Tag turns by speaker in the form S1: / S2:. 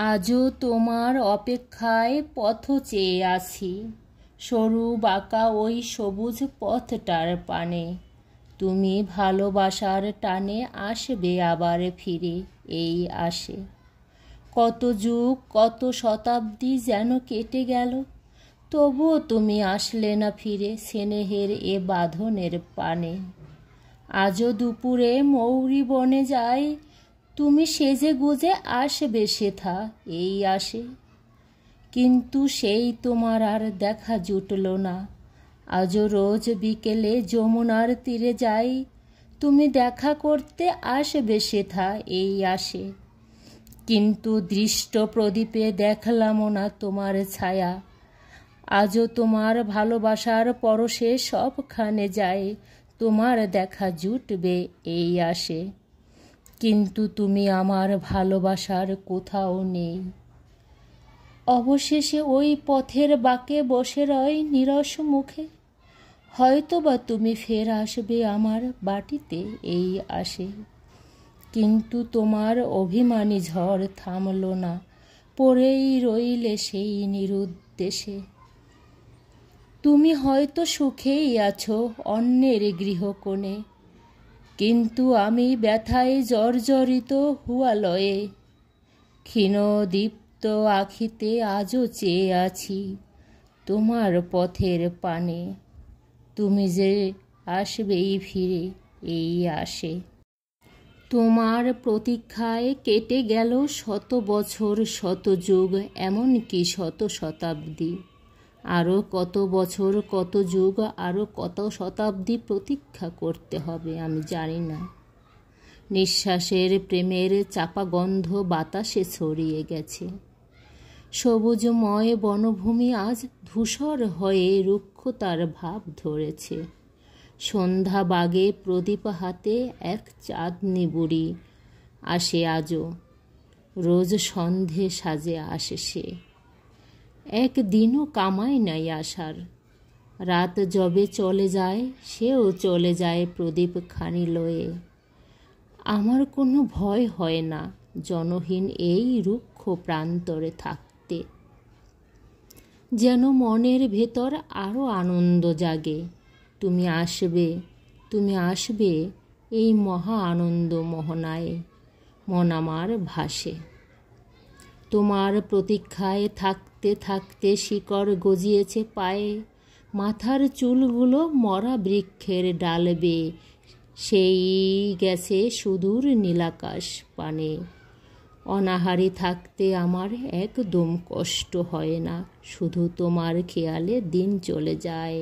S1: আজও তোমার অপেক্ষায় পথ চেয়ে আছি, সরু বাঁকা ওই সবুজ পথটার পানে। তুমি ভালোবাসার টানে আসবে আবার ফিরে, এই আসে। কত যুগ কত শতাব্দী যেন কেটে গেল, তবুও তুমি আসলে না ফিরে স্নেহের এ বাঁধনের পানে। আজও দুপুরে মৌরি বনে যায়, তুমি সেজে গুজে আসবে সেথা, এই আসে। কিন্তু সেই তোমার আর দেখা জুটল না। আজও রোজ বিকেলে যমুনার তীরে যাই, তুমি দেখা করতে আসবে সেথা, এই আসে। কিন্তু দৃষ্ট প্রদীপে দেখলামও না তোমার ছায়া। আজও তোমার ভালোবাসার পরশে সবখানে যায়, তোমার দেখা জুটবে এই আসে। কিন্তু তুমি আমার ভালোবাসার কোথাও নেই। অবশেষে ওই পথের বাঁকে বসে রয় নিরস মুখে, হয়তো বা তুমি ফের আসবে আমার বাটিতে, এই আসে। কিন্তু তোমার অভিমানী ঝড় থামল না, পড়েই রইলে সেই নিরুদ্দেশে। তুমি হয়তো সুখেই আছো অন্যের গৃহকোণে, কিন্তু আমি ব্যথায় জর্জরিত হুয়ালয়ে। ক্ষীণ দীপ্ত আখিতে আজও চেয়ে আছি তোমার পথের পানে। তুমি যে আসবেই ফিরে, এই আসে। তোমার প্রতীক্ষায় কেটে গেল শত বছর শত যুগ, এমনকি শত শতাব্দী। আরও কত বছর কত যুগ আরও কত শতাব্দী প্রতীক্ষা করতে হবে আমি জানি না। নিঃশ্বাসের প্রেমের চাপা গন্ধ বাতাসে ছড়িয়ে গেছে। সবুজময় বনভূমি আজ ধূসর হয়ে রুক্ষতার ভাব ধরেছে। সন্ধ্যা বাগে প্রদীপ হাতে এক চাঁদনি বুড়ি আসে আজও, রোজ সন্ধে সাজে আসে সে। একদিনও কামাই নাই আসার, রাত যবে চলে যায় সেও চলে যায় প্রদীপ খানি লয়ে। আমার কোনো ভয় হয় না জনহীন এই রুক্ষ প্রান্তরে থাকতে। যেন মনের ভেতর আরও আনন্দ জাগে। তুমি আসবে, তুমি আসবে এই মহা আনন্দ মোহনায়, মন আমার ভাসে। তোমার প্রতীক্ষায় থাকতে থাকতে শিকড় গজিয়েছে পায়ে, মাথার চুলগুলো মরা বৃক্ষের ডাল বেয়ে সেই গেছে সুদূর নীলাকাশ পানে। অনাহারি থাকতে আমার একদম কষ্ট হয় না, শুধু তোমার খেয়ালে দিন চলে যায়।